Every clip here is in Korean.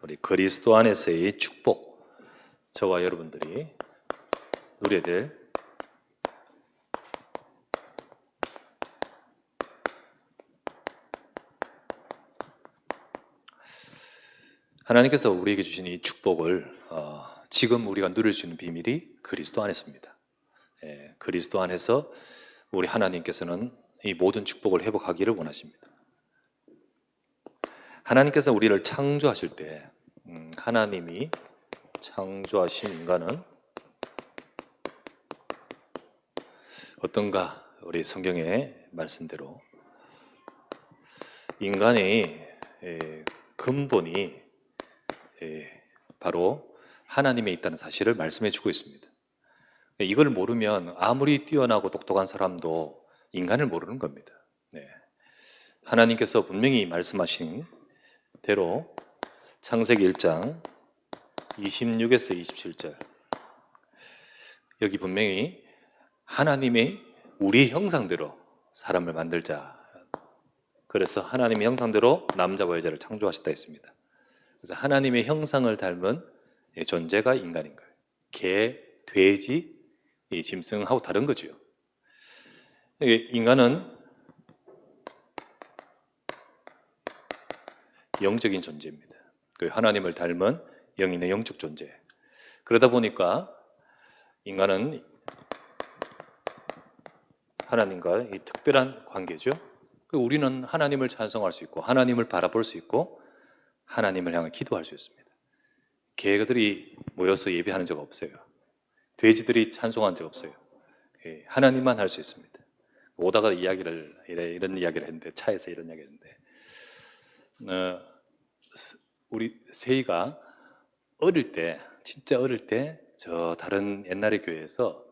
우리 그리스도 안에서의 축복, 저와 여러분들이 누려야 될 하나님께서 우리에게 주신 이 축복을 지금 우리가 누릴 수 있는 비밀이 그리스도 안에 있습니다. 그리스도 안에서 우리 하나님께서는 이 모든 축복을 회복하기를 원하십니다. 하나님께서 우리를 창조하실 때 하나님이 창조하신 인간은 어떤가? 우리 성경의 말씀대로 인간의 근본이 바로 하나님에 있다는 사실을 말씀해 주고 있습니다. 이걸 모르면 아무리 뛰어나고 똑똑한 사람도 인간을 모르는 겁니다. 하나님께서 분명히 말씀하신 대로 창세기 1장 26에서 27절, 여기 분명히 하나님의 우리 형상대로 사람을 만들자, 그래서 하나님의 형상대로 남자와 여자를 창조하셨다 했습니다. 그래서 하나님의 형상을 닮은 존재가 인간인 거예요. 개, 돼지, 짐승하고 다른 거죠. 인간은 영적인 존재입니다. 하나님을 닮은 영인의 영적 존재. 그러다 보니까 인간은 하나님과 이 특별한 관계죠. 우리는 하나님을 찬송할 수 있고 하나님을 바라볼 수 있고 하나님을 향해 기도할 수 있습니다. 개들이 모여서 예배하는 적 없어요. 돼지들이 찬송한 적 없어요. 하나님만 할 수 있습니다. 오다가 이런 이야기를 했는데, 차에서 이런 이야기를 했는데, 우리 세희가 어릴 때, 진짜 어릴 때 저 다른 옛날의 교회에서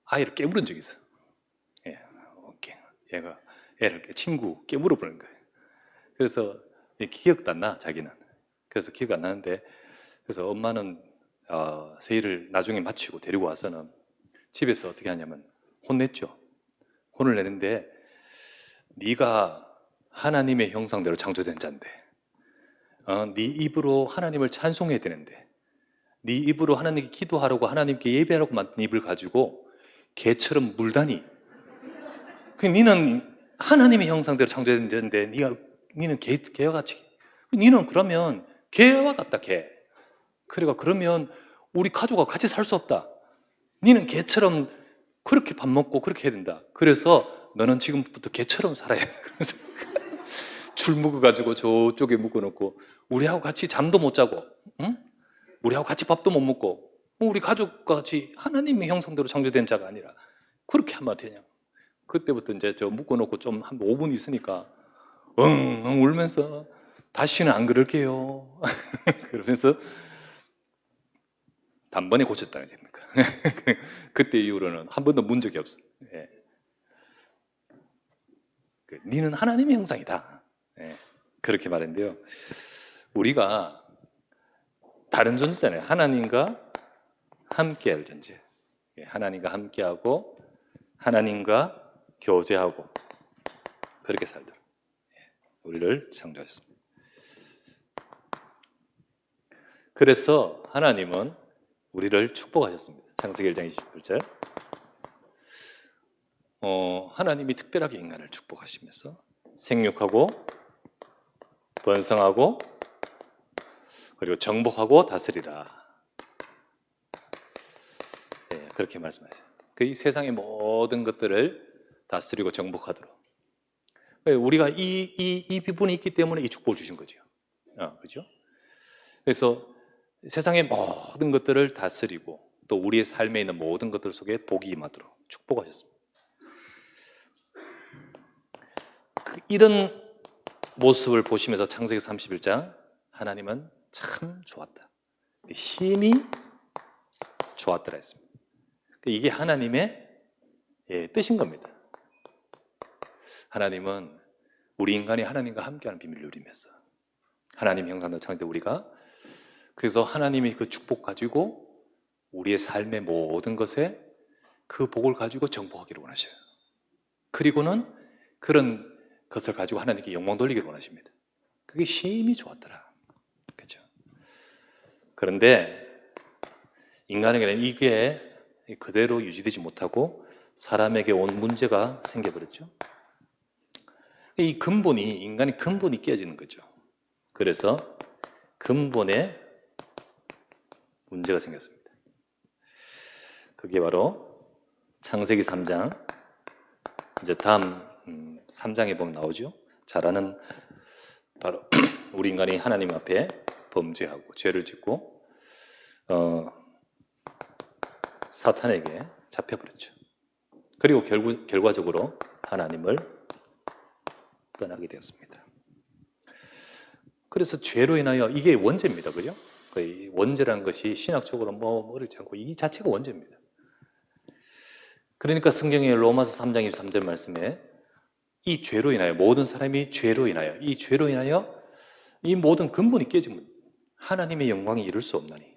아이를 깨물은 적이 있어. 얘가 애를 친구 깨물어 버린 거예요. 그래서 기억도 안 나, 자기는. 그래서 기억 안 나는데, 그래서 엄마는 세희를 나중에 마치고 데리고 와서는 집에서 어떻게 하냐면 혼냈죠. 혼을 내는데, 네가 하나님의 형상대로 창조된 자인데, 네 입으로 하나님을 찬송해야 되는데, 네 입으로 하나님께 기도하라고, 하나님께 예배하라고 만든 입을 가지고 개처럼 물다니. 니는 하나님의 형상대로 창조된 자인데 니는 개와 같이, 니는 그러면 개와 같다, 개. 그러면 우리 가족과 같이 살 수 없다. 니는 개처럼 그렇게 밥 먹고 그렇게 해야 된다. 그래서 너는 지금부터 개처럼 살아야 돼. 그래서 줄 묶어가지고 저쪽에 묶어놓고 우리하고 같이 잠도 못 자고, 응? 우리하고 같이 밥도 못 먹고, 우리 가족과 같이 하나님의 형상대로 창조된 자가 아니라 그렇게 하면 되냐. 그때부터 이제 저 묶어놓고 좀 한 5분 있으니까 응 울면서 다시는 안 그럴게요. 그러면서 단번에 고쳤다는 겁니까? 그때 이후로는 한 번도 문 적이 없어요. 니는 하나님의 형상이다. 그렇게 말했는데요. 우리가 다른 존재잖아요. 하나님과 함께할 존재. 하나님과 함께하고 하나님과 교제하고 그렇게 살도록 우리를 창조하셨습니다. 그래서 하나님은 우리를 축복하셨습니다. 창세기 1장 28절. 하나님이 특별하게 인간을 축복하시면서 생육하고 번성하고 그리고 정복하고 다스리라. 그렇게 말씀하셔요. 이 세상의 모든 것들을 다스리고 정복하도록. 우리가 이 부분이 있기 때문에 이 축복을 주신 거죠. 그렇죠? 그래서 세상의 모든 것들을 다스리고 또 우리의 삶에 있는 모든 것들 속에 복이 임하도록 축복하셨습니다. 이런 모습을 보시면서 창세기 31장 하나님은 참 좋았다, 심히 좋았더라 했습니다. 이게 하나님의 뜻인 겁니다. 하나님은 우리 인간이 하나님과 함께하는 비밀을 누리면서 하나님 형상대로 창조된 우리가, 그래서 하나님이 그 축복 가지고 우리의 삶의 모든 것에 그 복을 가지고 정복하기를 원하셔요. 그리고는 그런 것을 가지고 하나님께 영광 돌리기를 원하십니다. 그게 심히 좋았더라. 그런데 인간에게는 이게 그대로 유지되지 못하고 사람에게 온 문제가 생겨버렸죠. 이 근본이, 인간의 근본이 깨지는 거죠. 그래서 근본에 문제가 생겼습니다. 그게 바로 창세기 3장, 이제 다음 3장에 보면 나오죠. 잘 아는 바로 우리 인간이 하나님 앞에 범죄하고 죄를 짓고 사탄에게 잡혀버렸죠. 그리고 결과적으로 하나님을 떠나게 되었습니다. 그래서 죄로 인하여 이게 원죄입니다. 그죠? 원죄라는 것이 신학적으로 어렵지 않고 이 자체가 원죄입니다. 그러니까 성경의 로마서 3장 23절 말씀에 이 죄로 인하여, 모든 사람이 죄로 인하여, 이 죄로 인하여 이 모든 근본이 깨지면 하나님의 영광이 이룰 수 없나니.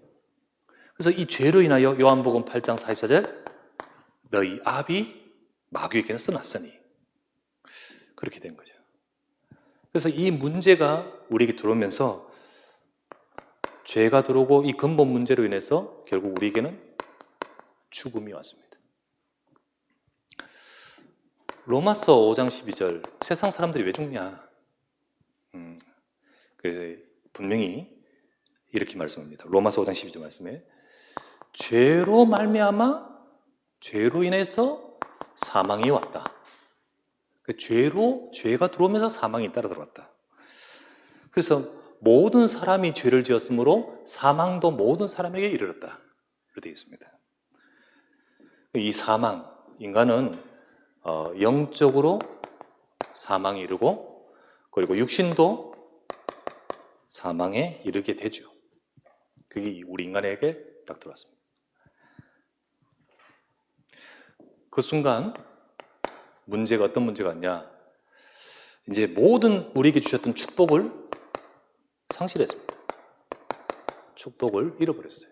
그래서 이 죄로 인하여 요한복음 8장 44절 너희 압이 마귀에게는 써놨으니, 그렇게 된 거죠. 그래서 이 문제가 우리에게 들어오면서 죄가 들어오고 이 근본 문제로 인해서 결국 우리에게는 죽음이 왔습니다. 로마서 5장 12절 세상 사람들이 왜 죽냐? 분명히 이렇게 말씀합니다. 로마서 5장 12절 말씀에 죄로 말미암아, 죄로 인해서 사망이 왔다. 죄가 들어오면서 사망이 따라 들어왔다. 그래서 모든 사람이 죄를 지었으므로 사망도 모든 사람에게 이르렀다. 이렇게 되어 있습니다. 이 사망, 인간은 영적으로 사망에 이르고, 그리고 육신도 사망에 이르게 되죠. 그게 우리 인간에게 딱 들어왔습니다. 그 순간 문제가 어떤 문제가 있냐? 이제 모든 우리에게 주셨던 축복을 상실했습니다. 축복을 잃어버렸어요.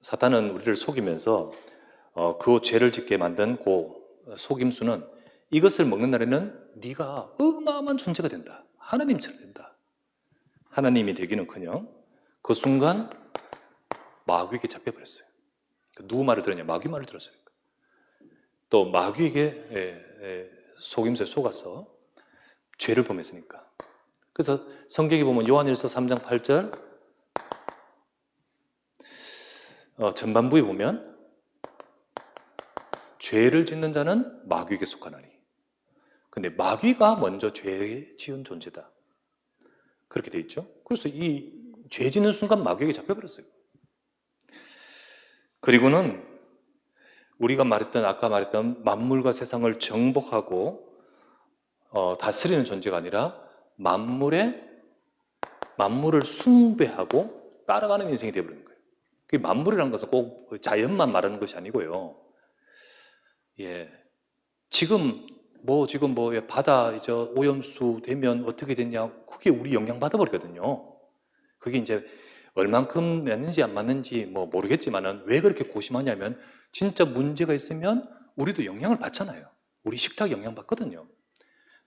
사탄은 우리를 속이면서 그 죄를 짓게 만든 그 속임수는 이것을 먹는 날에는 네가 어마어마한 존재가 된다. 하나님처럼 된다. 하나님이 되기는커녕 그 순간 마귀에게 잡혀버렸어요. 누구 말을 들었냐? 마귀 말을 들었어요. 또 마귀에게 속임수에 속아서 죄를 범했으니까. 그래서 성경에 보면 요한일서 3장 8절 전반부에 보면 죄를 짓는 자는 마귀에게 속하나니. 근데 마귀가 먼저 죄 지은 존재다. 그렇게 돼 있죠. 그래서 이 죄 짓는 순간 마귀에게 잡혀버렸어요. 그리고는 우리가 아까 말했던 만물과 세상을 정복하고 다스리는 존재가 아니라 만물을 숭배하고 따라가는 인생이 되어버린 거예요. 그 만물이라는 것은 꼭 자연만 말하는 것이 아니고요. 지금 바다 이제 오염수 되면 어떻게 됐냐? 그게 우리 영향 받아버리거든요. 그게 이제 얼만큼 맞는지 안 맞는지 모르겠지만은 왜 그렇게 고심하냐면 진짜 문제가 있으면 우리도 영향을 받잖아요. 우리 식탁 영향 받거든요.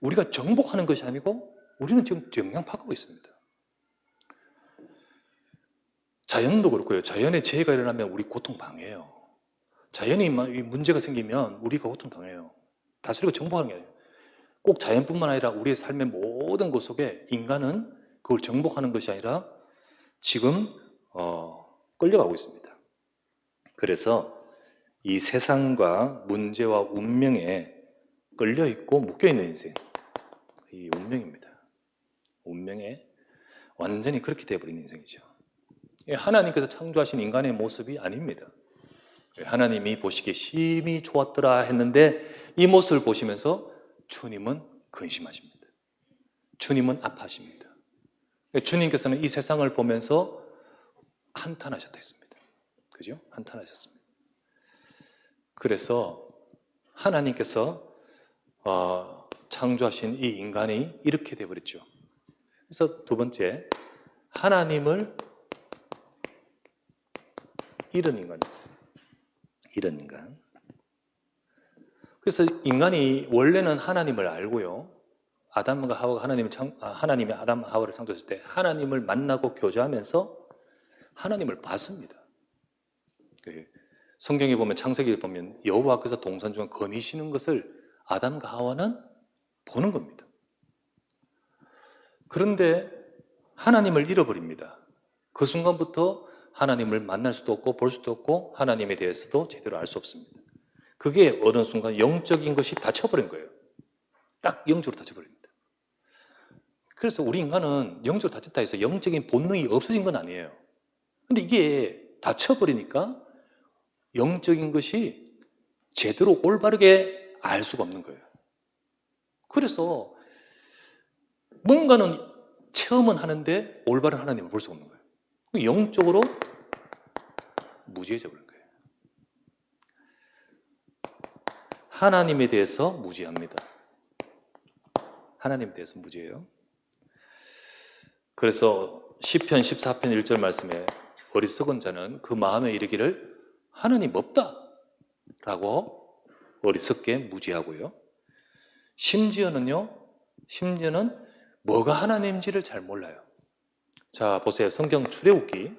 우리가 정복하는 것이 아니고 우리는 지금 영향 받고 있습니다. 자연도 그렇고요. 자연에 재해가 일어나면 우리 고통당해요. 자연이 문제가 생기면 우리가 고통당해요. 다스리고 정복하는 게 아니에요. 꼭 자연뿐만 아니라 우리의 삶의 모든 것 속에 인간은 그걸 정복하는 것이 아니라 지금 끌려가고 있습니다. 그래서 이 세상과 문제와 운명에 끌려있고 묶여있는 인생, 이 운명입니다. 운명에 완전히 그렇게 되어버린 인생이죠. 하나님께서 창조하신 인간의 모습이 아닙니다. 하나님이 보시기에 심히 좋았더라 했는데 이 모습을 보시면서 주님은 근심하십니다. 주님은 아파하십니다. 주님께서는 이 세상을 보면서 한탄하셨다 했습니다. 그죠? 한탄하셨습니다. 그래서 하나님께서 창조하신 이 인간이 이렇게 되어버렸죠. 그래서 두 번째, 하나님을 잃은 인간입니다. 잃은 인간. 그래서 인간이 원래는 하나님을 알고요. 아담과 하와가 하나님이 아담 하와를 창조했을 때 하나님을 만나고 교제하면서 하나님을 봤습니다. 성경에 보면 창세기에 보면 여호와께서 동산 중에 거니시는 것을 아담과 하와는 보는 겁니다. 그런데 하나님을 잃어버립니다. 그 순간부터 하나님을 만날 수도 없고 볼 수도 없고 하나님에 대해서도 제대로 알 수 없습니다. 그게 어느 순간 영적인 것이 닫혀버린 거예요. 딱 영적으로 닫혀버립니다. 그래서 우리 인간은 영적으로 닫혔다 해서 영적인 본능이 없어진 건 아니에요. 근데 이게 닫혀버리니까 영적인 것이 제대로 올바르게 알 수가 없는 거예요. 그래서 뭔가는 체험은 하는데 올바른 하나님을 볼 수가 없는 거예요. 영적으로 무지해져 버린 거예요. 하나님에 대해서 무지합니다. 하나님에 대해서 무지해요. 그래서 시편 14편 1절 말씀에 어리석은 자는 그 마음에 이르기를 하나님 없다 라고 어리석게 무지하고요. 심지어는 뭐가 하나님인지를 잘 몰라요. 자, 보세요. 성경 출애굽기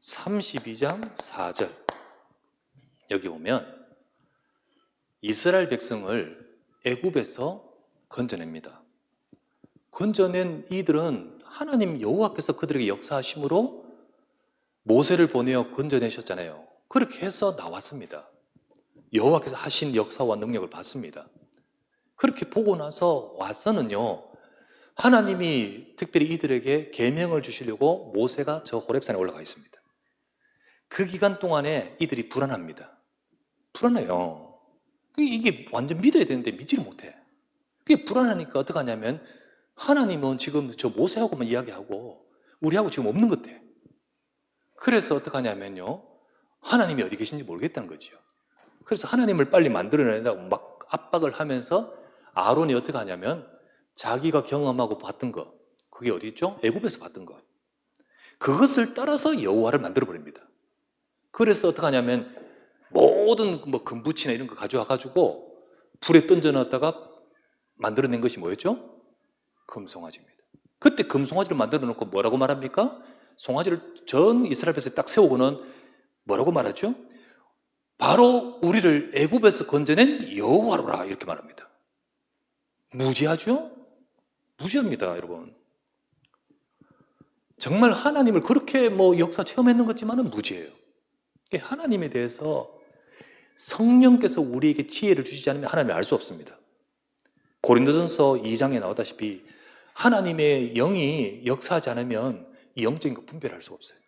32장 4절 여기 보면 이스라엘 백성을 애굽에서 건져냅니다. 건져낸 이들은 하나님 여호와께서 그들에게 역사하심으로 모세를 보내어 건져내셨잖아요. 그렇게 해서 나왔습니다. 여호와께서 하신 역사와 능력을 봤습니다. 그렇게 보고 나서 와서는요, 하나님이 특별히 이들에게 계명을 주시려고 모세가 저 호렙산에 올라가 있습니다. 그 기간 동안에 이들이 불안합니다. 불안해요. 이게 완전 믿어야 되는데 믿지를 못해. 그게 불안하니까 어떻게 하냐면 하나님은 지금 저 모세하고만 이야기하고 우리하고 지금 없는 것 같아. 그래서 어떻게 하냐면요, 하나님이 어디 계신지 모르겠다는 거죠. 그래서 하나님을 빨리 만들어내라고 막 압박을 하면서 아론이 어떻게 하냐면 자기가 경험하고 봤던 거, 그게 어디 있죠? 애굽에서 봤던 거, 그것을 따라서 여호와를 만들어 버립니다. 그래서 어떻게 하냐면 모든 뭐 금붙이나 이런 거 가져와 가지고 불에 던져 넣었다가 만들어낸 것이 뭐였죠? 금송아지입니다. 그때 금송아지를 만들어 놓고 뭐라고 말합니까? 송아지를 전 이스라엘 백성에 딱 세우고는 뭐라고 말하죠? 바로 우리를 애굽에서 건져낸 여호와로라 이렇게 말합니다. 무지하죠? 무지합니다, 여러분. 정말 하나님을 그렇게 뭐 역사 체험했는 것지만은 무지해요. 하나님에 대해서 성령께서 우리에게 지혜를 주시지 않으면 하나님을 알 수 없습니다. 고린도전서 2장에 나오다시피 하나님의 영이 역사하지 않으면 이 영적인 거 분별할 수 없어요.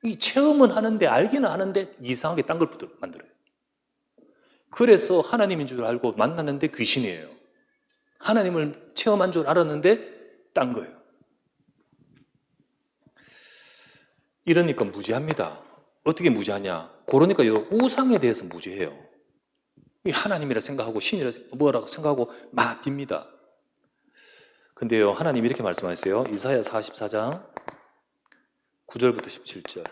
이 체험은 하는데 알기는 하는데 이상하게 딴 걸 만들어요. 그래서 하나님인 줄 알고 만났는데 귀신이에요. 하나님을 체험한 줄 알았는데 딴 거예요. 이러니까 무지합니다. 어떻게 무지하냐? 그러니까 우상에 대해서 무지해요. 하나님이라 생각하고 신이라 뭐라고 생각하고 막 빕니다. 근데요, 하나님 이렇게 말씀하세요. 이사야 44장 9절부터 17절.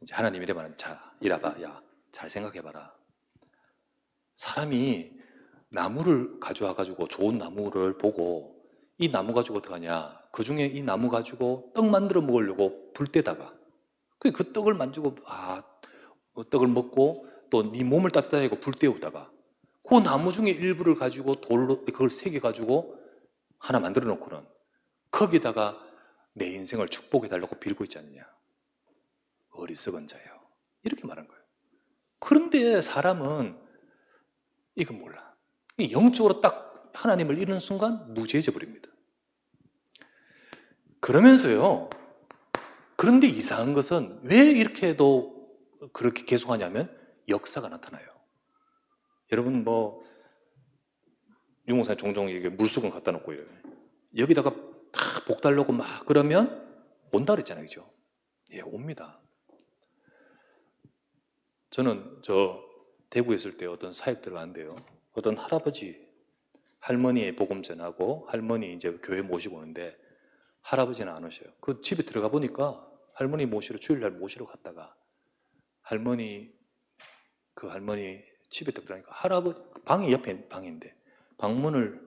이제 하나님 이래 말하면, 자, 이라봐, 야, 잘 생각해봐라. 사람이 나무를 가져와 가지고 좋은 나무를 보고 이 나무 가지고 어떡하냐? 그 중에 이 나무 가지고 떡 만들어 먹으려고 불 때다가 그 떡을 만지고 떡을 먹고 또 네 몸을 따뜻하게 하고 불 때우다가 그 나무 중에 일부를 가지고 돌로 그걸 새겨 가지고 하나 만들어 놓고는 거기다가 내 인생을 축복해 달라고 빌고 있지 않느냐? 어리석은 자요. 이렇게 말한 거예요. 그런데 사람은 이건 몰라. 영적으로 딱 하나님을 잃은 순간 무지해져 버립니다. 그러면서요, 그런데 이상한 것은 왜 이렇게 해도 그렇게 계속하냐면 역사가 나타나요. 여러분 유목사님 종종 이게 물수건 갖다 놓고 이래요. 여기다가 다 복 달라고 막 그러면 온다 그랬잖아요, 그죠? 예, 옵니다. 저는 대구에 있을 때 어떤 사역 들어갔는데요, 어떤 할머니의 복음 전하고 할머니 이제 교회 모시고 오는데 할아버지는 안 오셔요. 그 집에 들어가 보니까 할머니 주일날 모시러 갔다가 그 할머니 집에 딱 들어가니까 할아버지 방이 옆에 방인데 방문을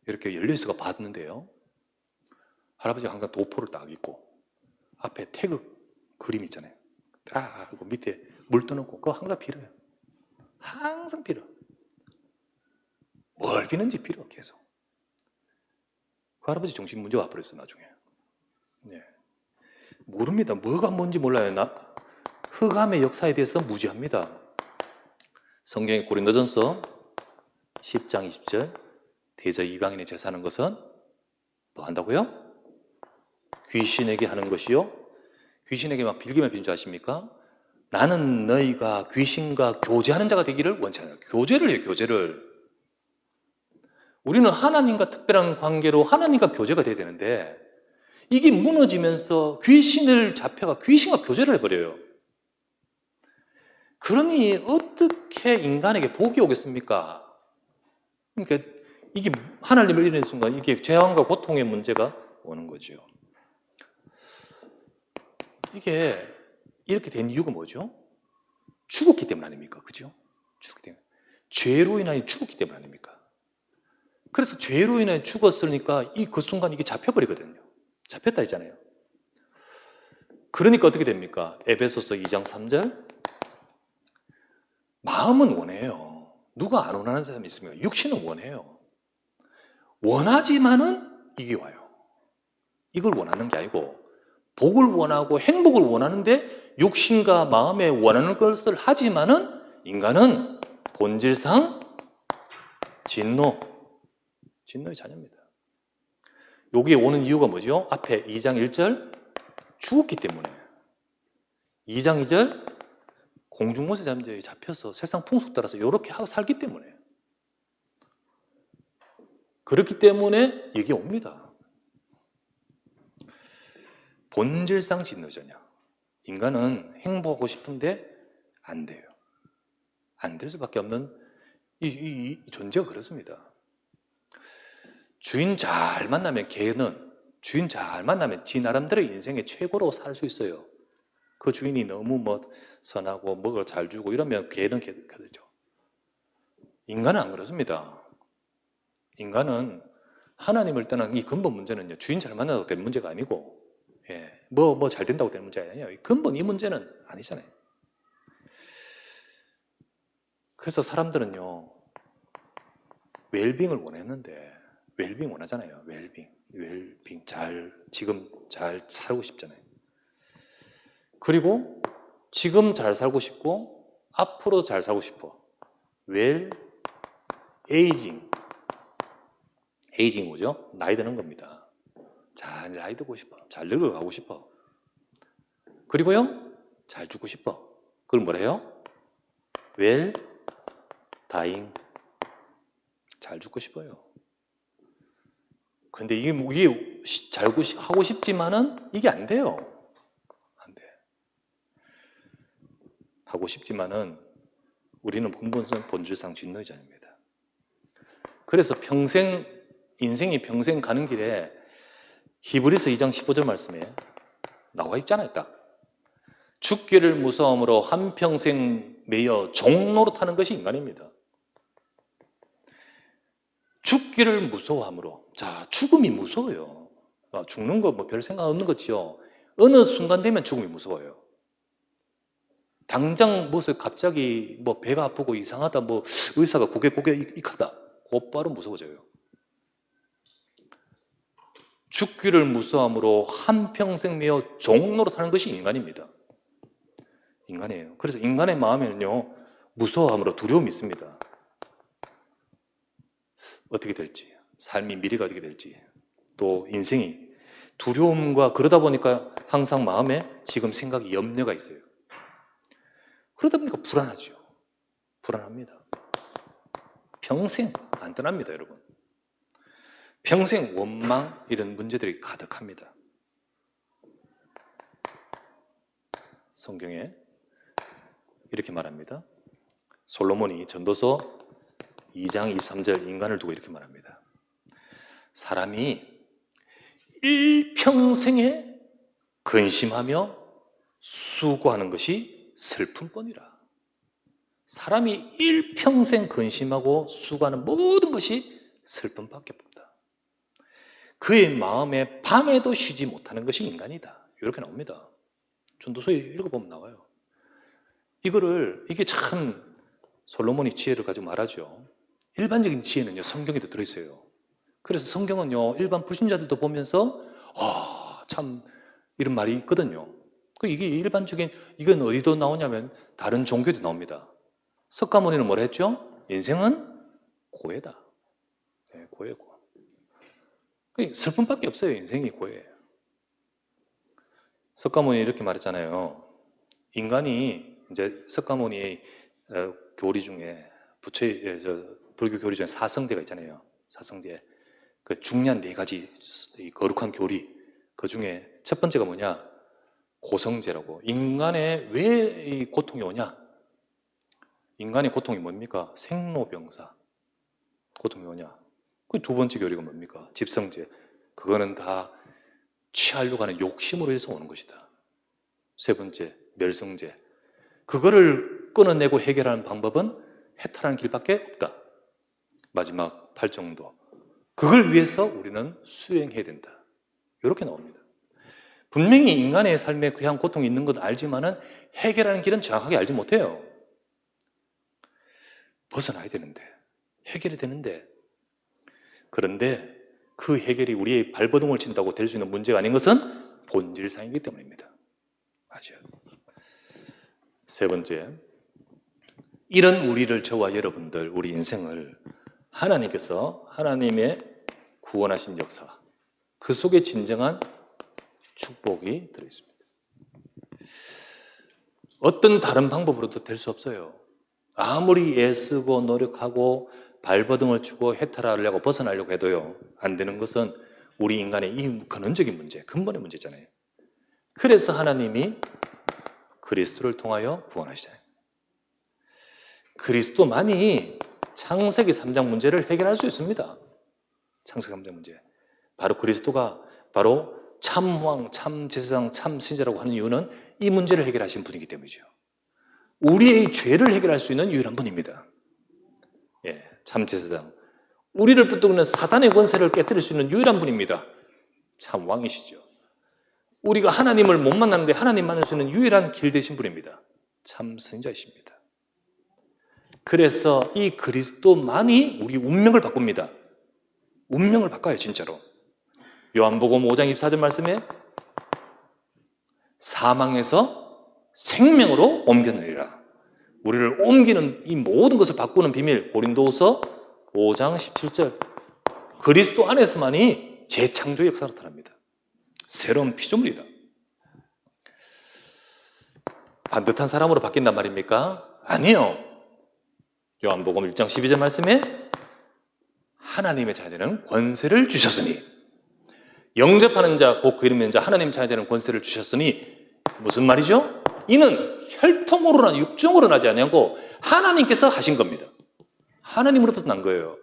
이렇게 열려있어가 봤는데요, 할아버지가 항상 도포를 딱 입고 앞에 태극 그림 있잖아요. 딱 하고 밑에 물 떠놓고 그거 항상 빌어요. 항상 빌어. 뭘 비는지 빌어 계속. 그 할아버지 정신 문제가 와버렸어 나중에. 네. 모릅니다. 뭐가 뭔지 몰라요. 흑암의 역사에 대해서 무지합니다. 성경의 고린도전서 10장 20절, 대저 이방인의 제사하는 것은 뭐 한다고요? 귀신에게 하는 것이요. 귀신에게 막 빌기만 빌는 줄 아십니까? 나는 너희가 귀신과 교제하는 자가 되기를 원치 않아요. 교제를 해요. 교제를. 우리는 하나님과 특별한 관계로 하나님과 교제가 돼야 되는데 이게 무너지면서 귀신을 잡혀가 귀신과 교제를 해버려요. 그러니 어떻게 인간에게 복이 오겠습니까? 그러니까 이게 하나님을 잃는 순간 이게 재앙과 고통의 문제가 오는 거죠. 이게 이렇게 된 이유가 뭐죠? 죽었기 때문 아닙니까? 그죠? 죽기 때문에. 죄로 인하여 죽었기 때문 아닙니까? 그래서 죄로 인하여 죽었으니까 그 순간 이게 잡혀버리거든요. 잡혔다 했잖아요. 그러니까 어떻게 됩니까? 에베소서 2장 3절. 마음은 원해요. 누가 안 원하는 사람이 있습니까? 육신은 원해요. 원하지만은 이게 와요. 이걸 원하는 게 아니고 복을 원하고 행복을 원하는데 육신과 마음에 원하는 것을 하지만은 인간은 본질상 진노의 자녀입니다. 여기에 오는 이유가 뭐죠? 앞에 2장 1절 죽었기 때문에, 2장 2절 공중모세 잠재에 잡혀서 세상 풍속 따라서 이렇게 하고 살기 때문에, 그렇기 때문에 이게 옵니다. 본질상 진노자냐. 인간은 행복하고 싶은데 안 돼요. 안 될 수밖에 없는 이 존재가 그렇습니다. 주인 잘 만나면 개는 주인 잘 만나면 지 나름대로 인생의 최고로 살 수 있어요. 그 주인이 너무 선하고 먹을 잘 주고 이러면 개는 개죠. 인간은 안 그렇습니다. 인간은 하나님을 떠난 이 근본 문제는요, 주인 잘 만나도 되는 문제가 아니고, 뭐 잘 된다고 되는 문제가 아니에요. 근본 이 문제는 아니잖아요. 그래서 사람들은요, 웰빙을 원했는데, 웰빙 원하잖아요. 웰빙 지금 잘 살고 싶잖아요. 그리고 지금 잘 살고 싶고 앞으로 잘 살고 싶어. 에이징 뭐죠? 나이 드는 겁니다. 잘 나이 들고 싶어. 잘 늙어가고 싶어. 그리고요, 잘 죽고 싶어. 그걸 뭐라 해요? 다잉. 잘 죽고 싶어요. 그런데 이게 잘 하고 싶지만은 이게 안 돼요. 안 돼. 하고 싶지만은 우리는 본질상 진노의 자입니다. 그래서 인생이 평생 가는 길에 히브리서 2장 15절 말씀에 나와 있잖아요. 딱. 죽기를 무서움으로 한평생 매여 종노릇하는 것이 인간입니다. 죽기를 무서워함으로. 자, 죽음이 무서워요. 죽는 거 별 생각 없는 거지요. 어느 순간 되면 죽음이 무서워요. 당장 갑자기 배가 아프고 이상하다, 의사가 고개 익하다, 곧바로 무서워져요. 죽기를 무서함으로 한평생 매여 종노릇하는 것이 인간입니다. 인간이에요. 그래서 인간의 마음에는요, 무서워함으로 두려움이 있습니다. 어떻게 될지, 삶이 미래가 어떻게 될지, 또 인생이 두려움과, 그러다 보니까 항상 마음에 지금 생각이 염려가 있어요. 그러다 보니까 불안하죠. 불안합니다. 평생 안 떠납니다, 여러분. 평생 원망, 이런 문제들이 가득합니다. 성경에 이렇게 말합니다. 솔로몬이 전도서 2장 23절 인간을 두고 이렇게 말합니다. 사람이 일평생에 근심하며 수고하는 것이 슬픔뿐이라. 사람이 일평생 근심하고 수고하는 모든 것이 슬픔밖에 없다. 그의 마음에 밤에도 쉬지 못하는 것이 인간이다. 이렇게 나옵니다. 전도서에 읽어보면 나와요. 이게 참 솔로몬이 지혜를 가지고 말하죠. 일반적인 지혜는요, 성경에도 들어있어요. 그래서 성경은요, 일반 불신자들도 보면서 참 이런 말이 있거든요. 이게 일반적인, 이건 어디도 나오냐면 다른 종교도 나옵니다. 석가모니는 뭐라 했죠? 인생은 고해다. 네, 고해고. 슬픔밖에 없어요. 인생이 고해예요. 석가모니 이렇게 말했잖아요. 인간이 이제 석가모니의 교리 중에 불교 교리 중에 사성제가 있잖아요. 사성제. 그 중요한 4가지 이 거룩한 교리. 그 중에 첫 번째가 뭐냐? 고성제라고. 인간에 왜 이 고통이 오냐? 인간의 고통이 뭡니까? 생로병사. 고통이 오냐? 그 두 번째 교리가 뭡니까? 집성제. 그거는 다 취하려고 하는 욕심으로 해서 오는 것이다. 세 번째, 멸성제. 그거를 끊어내고 해결하는 방법은 해탈하는 길밖에 없다. 마지막 8정도. 그걸 위해서 우리는 수행해야 된다. 이렇게 나옵니다. 분명히 인간의 삶에 그냥 고통이 있는 건 알지만은 해결하는 길은 정확하게 알지 못해요. 벗어나야 되는데, 해결이 되는데, 그런데 그 해결이 우리의 발버둥을 친다고 될 수 있는 문제가 아닌 것은 본질상이기 때문입니다. 맞아요. 세 번째, 이런 우리를, 저와 여러분들, 우리 인생을 하나님께서 하나님의 구원하신 역사, 그 속에 진정한 축복이 들어있습니다. 어떤 다른 방법으로도 될 수 없어요. 아무리 애쓰고 노력하고 발버둥을 치고 해탈하려고 벗어나려고 해도요, 안 되는 것은 우리 인간의 이 근원적인 문제, 근본의 문제잖아요. 그래서 하나님이 그리스도를 통하여 구원하시잖아요. 그리스도만이 창세기 3장 문제를 해결할 수 있습니다. 창세기 3장 문제. 바로 그리스도가 바로 참왕, 참제사장, 참신자라고 하는 이유는 이 문제를 해결하신 분이기 때문이죠. 우리의 죄를 해결할 수 있는 유일한 분입니다. 예, 참제사장. 우리를 붙들고 사단의 권세를 깨뜨릴 수 있는 유일한 분입니다. 참왕이시죠. 우리가 하나님을 못 만나는데 하나님 만날 수 있는 유일한 길 되신 분입니다. 참선자이십니다. 그래서 이 그리스도만이 우리 운명을 바꿉니다. 운명을 바꿔요, 진짜로. 요한복음 5장 24절 말씀에 사망에서 생명으로 옮겨내리라. 우리를 옮기는 이 모든 것을 바꾸는 비밀, 고린도후서 5장 17절. 그리스도 안에서만이 재창조의 역사가 나타납니다. 새로운 피조물이다. 반듯한 사람으로 바뀐단 말입니까? 아니요. 요한복음 1장 12절 말씀에 하나님의 자녀는 권세를 주셨으니, 영접하는 자, 곧 그 이름 믿는 자, 하나님 자녀되는 권세를 주셨으니, 무슨 말이죠? 이는 혈통으로나 육정으로 나지 아니하고 하나님께서 하신 겁니다. 하나님으로부터 난 거예요.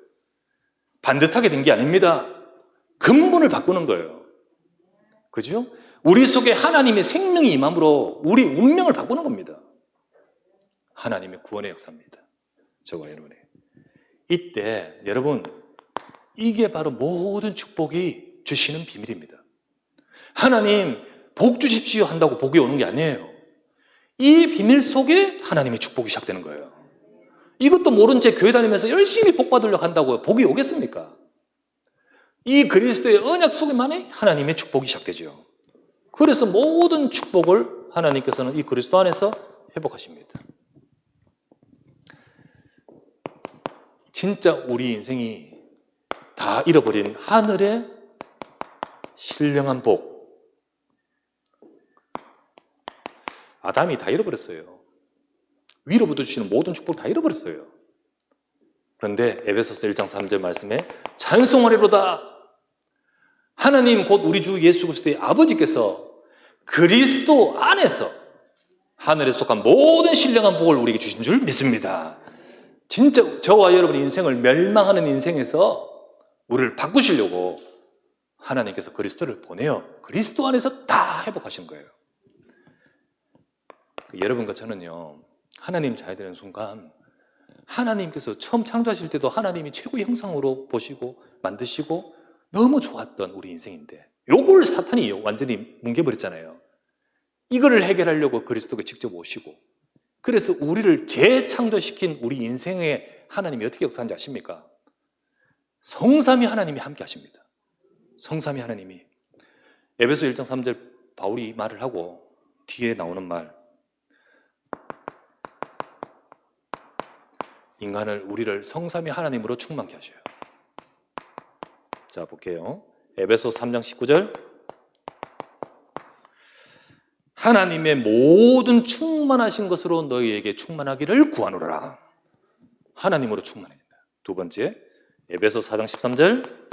반듯하게 된 게 아닙니다. 근본을 바꾸는 거예요. 그죠? 우리 속에 하나님의 생명이 임함으로 우리 운명을 바꾸는 겁니다. 하나님의 구원의 역사입니다. 저와 여러분의. 이때 여러분, 이게 바로 모든 축복이 주시는 비밀입니다. 하나님 복 주십시오 한다고 복이 오는 게 아니에요. 이 비밀 속에 하나님의 축복이 시작되는 거예요. 이것도 모른 채 교회 다니면서 열심히 복 받으려고 한다고 복이 오겠습니까? 이 그리스도의 언약 속에만이 하나님의 축복이 시작되죠. 그래서 모든 축복을 하나님께서는 이 그리스도 안에서 회복하십니다. 진짜 우리 인생이 다 잃어버린 하늘의 신령한 복. 아담이 다 잃어버렸어요. 위로부터 주시는 모든 축복을 다 잃어버렸어요. 그런데 에베소서 1장 3절 말씀에 찬송하리로다. 하나님 곧 우리 주 예수 그리스도의 아버지께서 그리스도 안에서 하늘에 속한 모든 신령한 복을 우리에게 주신 줄 믿습니다. 진짜 저와 여러분의 인생을 멸망하는 인생에서 우리를 바꾸시려고 하나님께서 그리스도를 보내어 그리스도 안에서 다 회복하신 거예요. 여러분과 저는요, 하나님 잘 되는 순간 하나님께서 처음 창조하실 때도 하나님이 최고의 형상으로 보시고 만드시고 너무 좋았던 우리 인생인데 요걸 사탄이 완전히 뭉개버렸잖아요. 이거를 해결하려고 그리스도가 직접 오시고, 그래서 우리를 재창조시킨 우리 인생에 하나님이 어떻게 역사하는지 아십니까? 성삼위 하나님이 함께 하십니다. 성삼위 하나님이. 에베소 1장 3절 바울이 말을 하고 뒤에 나오는 말, 우리를 성삼위 하나님으로 충만케 하셔요. 자, 볼게요. 에베소 3장 19절, 하나님의 모든 충만하신 것으로 너희에게 충만하기를 구하노라. 하나님으로 충만해진다. 두 번째, 에베소 4장 13절,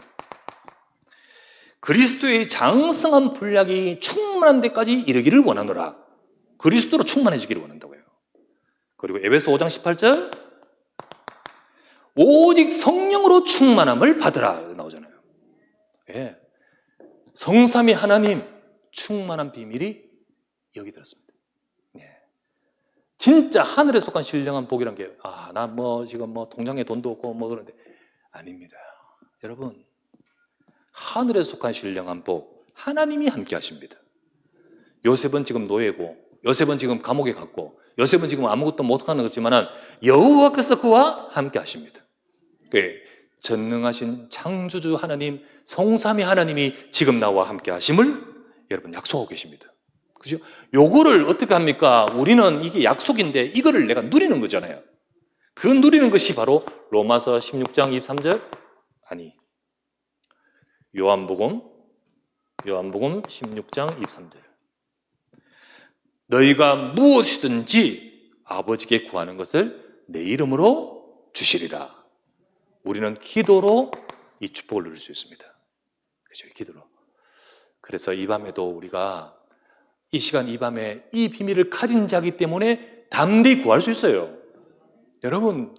그리스도의 장성한 분량이 충만한 데까지 이르기를 원하노라. 그리스도로 충만해지기를 원한다고요. 그리고 에베소 5장 18절, 오직 성령으로 충만함을 받으라 나오잖아요. 예. 성삼위 하나님 충만한 비밀이 여기 들었습니다. 예. 진짜 하늘에 속한 신령한 복이란 게, 나 지금 통장에 돈도 없고 그런데 아닙니다. 여러분, 하늘에 속한 신령한 복, 하나님이 함께 하십니다. 요셉은 지금 노예고, 요셉은 지금 감옥에 갔고, 요셉은 지금 아무것도 못하는 거지만 여호와께서 그와 함께 하십니다. 전능하신 창조주 하나님, 성삼위 하나님이 지금 나와 함께 하심을 여러분 약속하고 계십니다. 그죠? 요거를 어떻게 합니까? 우리는 이게 약속인데 이거를 내가 누리는 거잖아요. 그 누리는 것이 바로 로마서 16장 23절, 요한복음 16장 23절. 너희가 무엇이든지 아버지께 구하는 것을 내 이름으로 주시리라. 우리는 기도로 이 축복을 누릴 수 있습니다. 그렇죠? 기도로. 그래서 이 밤에도 우리가 이 시간 이 밤에 이 비밀을 가진 자이기 때문에 담대히 구할 수 있어요. 여러분,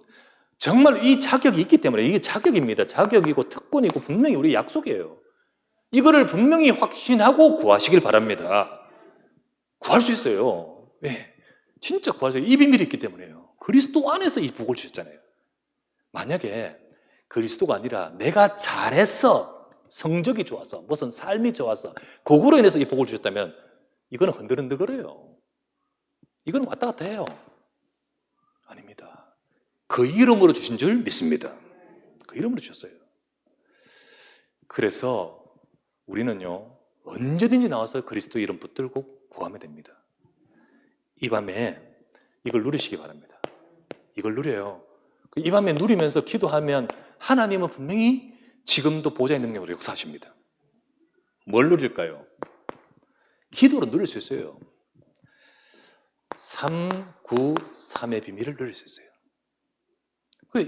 정말 이 자격이 있기 때문에, 이게 자격입니다. 자격이고 특권이고 분명히 우리 약속이에요. 이거를 분명히 확신하고 구하시길 바랍니다. 구할 수 있어요. 왜? 진짜 구할 수 있어요. 이 비밀이 있기 때문에요. 그리스도 안에서 이 복을 주셨잖아요. 만약에 그리스도가 아니라 내가 잘했어, 성적이 좋았어, 무슨 삶이 좋았어, 그거로 인해서 이 복을 주셨다면 이거는 흔들흔들거려요. 이건 왔다 갔다 해요. 아닙니다. 그 이름으로 주신 줄 믿습니다. 그 이름으로 주셨어요. 그래서 우리는요, 언제든지 나와서 그리스도 이름 붙들고 구하면 됩니다. 이 밤에 이걸 누리시기 바랍니다. 이걸 누려요. 이 밤에 누리면서 기도하면 하나님은 분명히 지금도 보좌의 능력으로 역사하십니다. 뭘 누릴까요? 기도로 누릴 수 있어요. 393의 비밀을 누릴 수 있어요.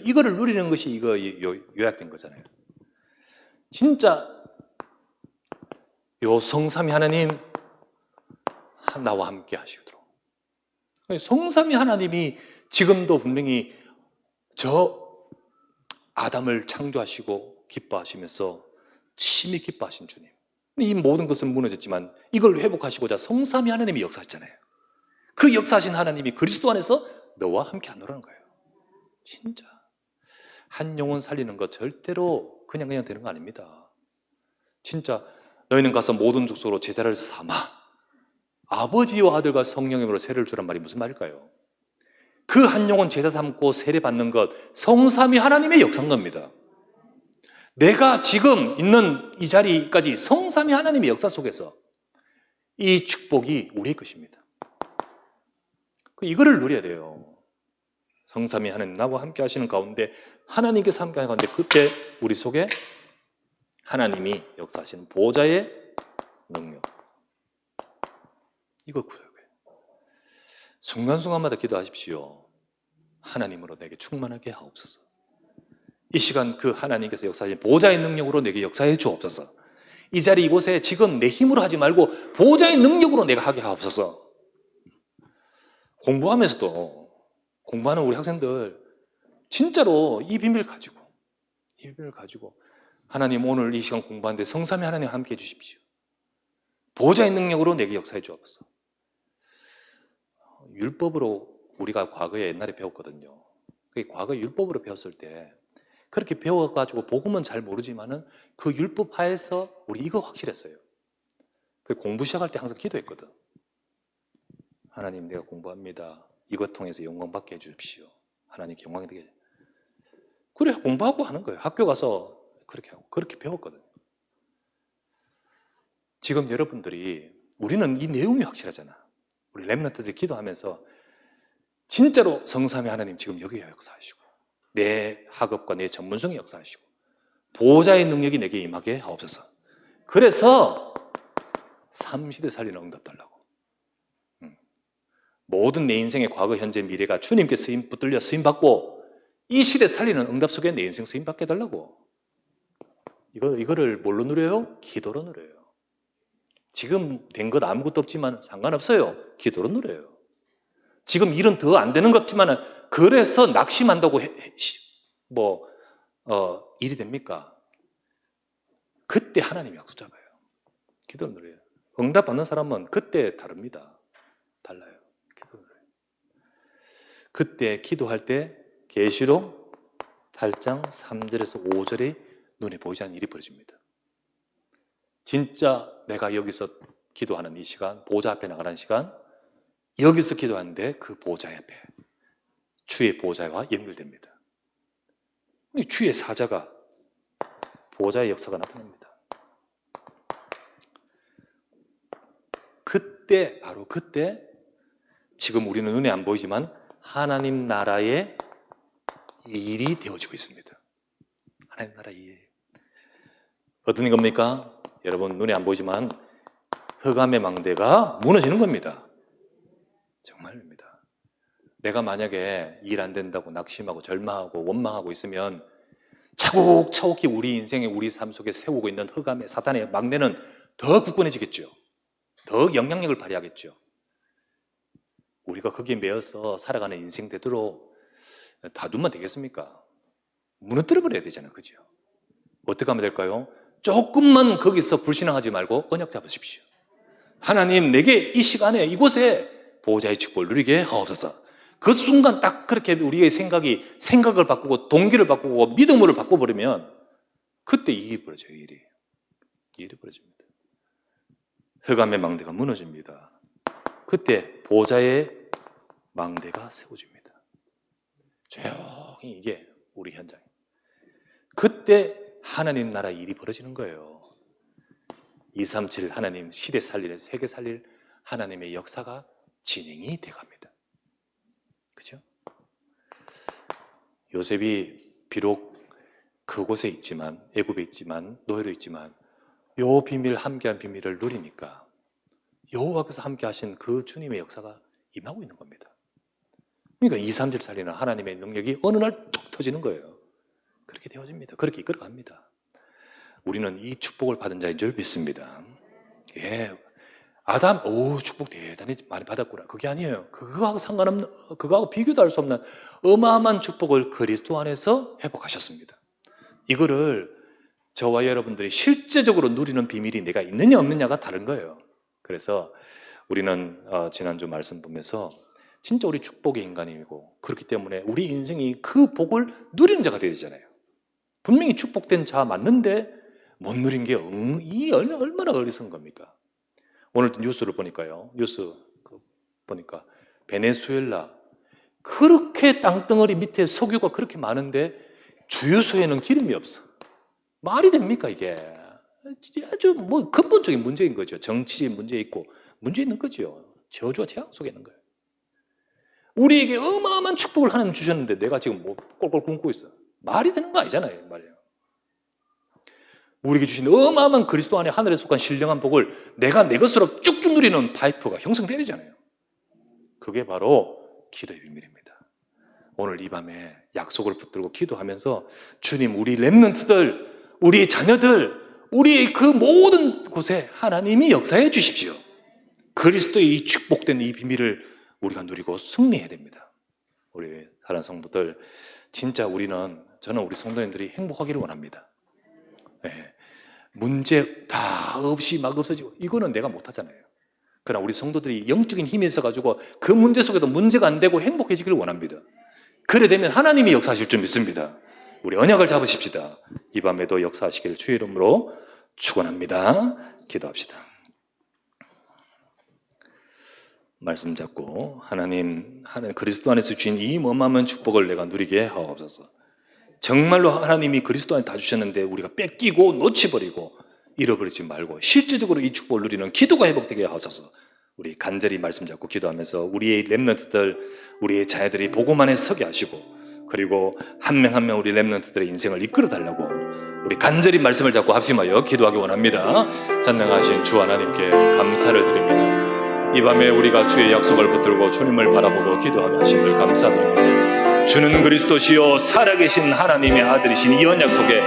이거를 누리는 것이 이거 요약된 거잖아요. 진짜 요 성삼위 하나님 나와 함께 하시도록. 성삼위 하나님이 지금도 분명히 저 아담을 창조하시고 기뻐하시면서 심히 기뻐하신 주님. 이 모든 것은 무너졌지만 이걸 회복하시고자 성삼위 하나님이 역사하셨잖아요. 그 역사하신 하나님이 그리스도 안에서 너와 함께 하노라는 거예요. 진짜 한 영혼 살리는 것 절대로 그냥 되는 거 아닙니다. 진짜 너희는 가서 모든 족속으로 제자를 삼아 아버지와 아들과 성령의 이름으로 세례를 주란 말이 무슨 말일까요? 그 한 영혼 제자 삼고 세례 받는 것, 성삼위 하나님의 역사인 겁니다. 내가 지금 있는 이 자리까지 성삼위 하나님의 역사 속에서 이 축복이 우리의 것입니다. 이거를 누려야 돼요. 성삼위 하나님 나와 함께 하시는 가운데, 하나님께서 함께 하는 가운데, 그때 우리 속에 하나님이 역사하시는 보좌의 능력, 이걸 구해요. 순간순간마다 기도하십시오. 하나님으로 내게 충만하게 하옵소서. 이 시간 그 하나님께서 역사하신 보좌의 능력으로 내게 역사해 주옵소서. 이 자리 이곳에 지금 내 힘으로 하지 말고 보좌의 능력으로 내가 하게 하옵소서. 공부하면서도, 공부하는 우리 학생들 진짜로 이 비밀을 가지고 하나님, 오늘 이 시간 공부하는데 성삼위 하나님 함께 해주십시오. 보좌의 능력으로 내게 역사해 주옵소서. 율법으로 우리가 과거에 옛날에 배웠거든요. 과거 율법으로 배웠을 때 그렇게 배워가지고 복음은 잘 모르지만은 그 율법 하에서 우리 이거 확실했어요. 그 공부 시작할 때 항상 기도했거든. 하나님, 내가 공부합니다. 이것 통해서 영광 받게 해주십시오. 하나님께 영광이 되게. 그래, 공부하고 하는 거예요. 학교 가서 그렇게 하고 그렇게 배웠거든요. 지금 여러분들이, 우리는 이 내용이 확실하잖아. 우리 렘넌트들이 기도하면서 진짜로 성삼위 하나님 지금 여기에 역사하시고, 내 학업과 내 전문성에 역사하시고, 보호자의 능력이 내게 임하게 하옵소서. 그래서 3시대 살리는 응답 달라고. 모든 내 인생의 과거, 현재, 미래가 주님께 쓰임 붙들려 쓰임 받고, 이 시대 살리는 응답 속에 내 인생 쓰임 받게 해달라고. 이거를 뭘로 누려요? 기도로 누려요. 지금 된 것 아무것도 없지만 상관없어요. 기도로 누려요. 지금 일은 더 안 되는 것 같지만, 그래서 낙심한다고 일이 됩니까? 그때 하나님이 약속 잡아요. 기도로 누려요. 응답 받는 사람은 그때 다릅니다. 달라요. 기도로 누려요. 그때 기도할 때 계시록 8장 3절에서 5절에 눈에 보이지 않는 일이 벌어집니다. 진짜 내가 여기서 기도하는 이 시간, 보좌 앞에 나가는 시간, 여기서 기도하는데 그 보좌 앞에 주의 보좌와 연결됩니다. 주의 사자가 보좌의 역사가 나타납니다. 그때, 바로 그때 지금 우리는 눈에 안 보이지만 하나님 나라의 일이 되어지고 있습니다. 하나님 나라의 일. 어떤 겁니까? 여러분, 눈에 안 보이지만 흑암의 망대가 무너지는 겁니다. 정말입니다. 내가 만약에 일 안 된다고 낙심하고 절망하고 원망하고 있으면 차곡차곡히 우리 인생에, 우리 삶 속에 세우고 있는 흑암의 사탄의 망대는 더 굳건해지겠죠. 더 영향력을 발휘하겠죠. 우리가 거기에 매여서 살아가는 인생 되도록 다두면 되겠습니까? 무너뜨려 버려야 되잖아요. 그죠? 어떻게 하면 될까요? 조금만 거기서 불신앙하지 말고 언약 잡으십시오. 하나님, 내게 이 시간에 이곳에 보호자의 축복을 누리게 하옵소서. 그 순간 딱 그렇게 우리의 생각을 바꾸고 동기를 바꾸고 믿음으로 바꿔버리면 그때 일이 벌어져요. 일이 벌어집니다. 흑암의 망대가 무너집니다. 그때 보호자의 망대가 세워집니다. 조용히 이게 우리 현장이에요. 그때 하나님 나라 일이 벌어지는 거예요. 237 하나님 시대 살릴, 세계 살릴 하나님의 역사가 진행이 돼갑니다. 그죠? 요셉이 비록 그곳에 있지만, 애굽에 있지만, 노예로 있지만 요 비밀, 함께한 비밀을 누리니까 여호와께서 함께 하신 그 주님의 역사가 임하고 있는 겁니다. 그러니까 237 살리는 하나님의 능력이 어느 날 툭 터지는 거예요. 그렇게 되어집니다. 그렇게 이끌어갑니다. 우리는 이 축복을 받은 자인 줄 믿습니다. 예, 아담, 축복 대단히 많이 받았구나. 그게 아니에요. 그거하고 비교도 할 수 없는 어마어마한 축복을 그리스도 안에서 회복하셨습니다. 이거를 저와 여러분들이 실제적으로 누리는 비밀이 내가 있느냐 없느냐가 다른 거예요. 그래서 우리는 지난주 말씀 보면서 진짜 우리 축복의 인간이고, 그렇기 때문에 우리 인생이 그 복을 누리는 자가 되어야 되잖아요. 분명히 축복된 자 맞는데 못 누린 게 얼마나 어리석은 겁니까? 오늘 뉴스를 보니까요. 보니까 베네수엘라, 그렇게 땅덩어리 밑에 석유가 그렇게 많은데 주유소에는 기름이 없어. 말이 됩니까 이게? 아주 근본적인 문제인 거죠. 정치적인 문제 있고 문제 있는 거죠. 저주와 재앙 속에 있는 거예요. 우리에게 어마어마한 축복을 하나님 주셨는데 내가 지금 꼴꼴 굶고 있어. 말이 되는 거 아니잖아요. 말이에요. 우리에게 주신 어마어마한 그리스도 안에 하늘에 속한 신령한 복을 내가 내 것으로 쭉쭉 누리는 파이프가 형성돼야 되잖아요. 그게 바로 기도의 비밀입니다. 오늘 이 밤에 약속을 붙들고 기도하면서 주님, 우리 렘넌트들, 우리 자녀들, 우리 그 모든 곳에 하나님이 역사해 주십시오. 그리스도의 이 축복된 이 비밀을 우리가 누리고 승리해야 됩니다. 우리 사랑하는 성도들, 진짜 저는 우리 성도님들이 행복하기를 원합니다. 네. 문제 다 없이 막 없어지고 이거는 내가 못하잖아요. 그러나 우리 성도들이 영적인 힘이 있어가지고 그 문제 속에도 문제가 안 되고 행복해지기를 원합니다. 그래 되면 하나님이 역사하실 줄 믿습니다. 우리 언약을 잡으십시다. 이 밤에도 역사하시길 주의 이름으로 축원합니다. 기도합시다. 말씀 잡고 하나님 그리스도 안에서 주신 이 머마한 축복을 내가 누리게 하옵소서. 정말로 하나님이 그리스도 안에 다 주셨는데 우리가 뺏기고 놓치버리고 잃어버리지 말고 실질적으로 이 축복을 누리는 기도가 회복되게 하소서. 우리 간절히 말씀 잡고 기도하면서 우리의 렘넌트들, 우리의 자녀들이 복음 안에 서게 하시고, 그리고 한 명 한 명 우리 렘넌트들의 인생을 이끌어 달라고 우리 간절히 말씀을 잡고 합심하여 기도하기 원합니다. 전능하신 주 하나님께 감사를 드립니다. 이 밤에 우리가 주의 약속을 붙들고 주님을 바라보고 기도하게 하심을 감사드립니다. 주는 그리스도시요 살아계신 하나님의 아들이신 이 언약 속에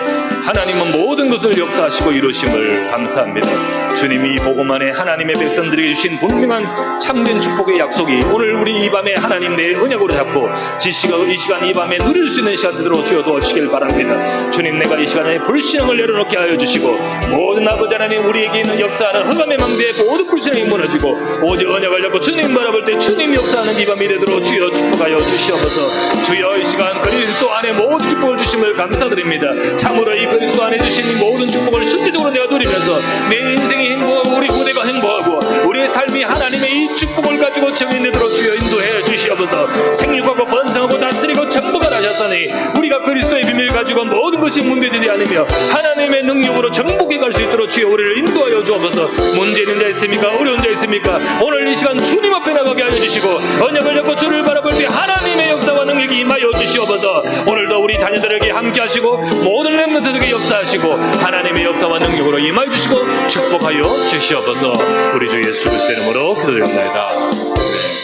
하나님은 모든 것을 역사하시고 이루심을 감사합니다. 주님이 복음 안에 하나님의 백성들에게 주신 분명한 참된 축복의 약속이 오늘 우리 이 밤에 하나님 내 언약으로 잡고 이 시간 이 밤에 누릴 수 있는 시간 되도록 주여 도와주시길 바랍니다. 주님, 내가 이 시간에 불신앙을 내려놓게 하여 주시고 모든 아버지 하나님 우리에게 있는 역사하는 흑암의 망대에 모든 불신앙이 무너지고 오직 언약을 잡고 주님 바라볼 때 주님 역사하는 이 밤이 되도록 주여 축복하여 주시옵소서. 주여 이 시간 그리스도 안에 모든 축복을 주심을 감사드립니다. 참으로 이 그리스도 안에 주신 이 모든 축복을 실제적으로 내가 누리면서 내 인생이 행복하고 우리 후대가 행복하고 우리의 삶이 하나님의 이 축복을 가지고 정인되도록 주여 인도해 주시옵소서. 생육하고 번성하고 다스리고 정복을 하셨으니 우리가 그리스도의 비밀을 가지고 모든 것이 문제되지 않으며 하나님의 능력으로 정복해 갈 수 있도록 주여 우리를 인도하여 주옵소서. 문제 있는 자 있습니까? 어려운 자 있습니까? 오늘 이 시간 주님 앞에 나가게 하여 주시고 언약을 잡고 주를 바라볼 때 하나님의 역사와 능력이 임하여 주시옵소서. 오늘도 우리 자녀들에게 함께 하시고 모든 렘넌트들에게 역사하시고 하나님의 역사와 능력으로 임하여 주시고 축복하여 주시옵소서. 우리 주 예수 그리스도 이름으로 기도드립니다. 네.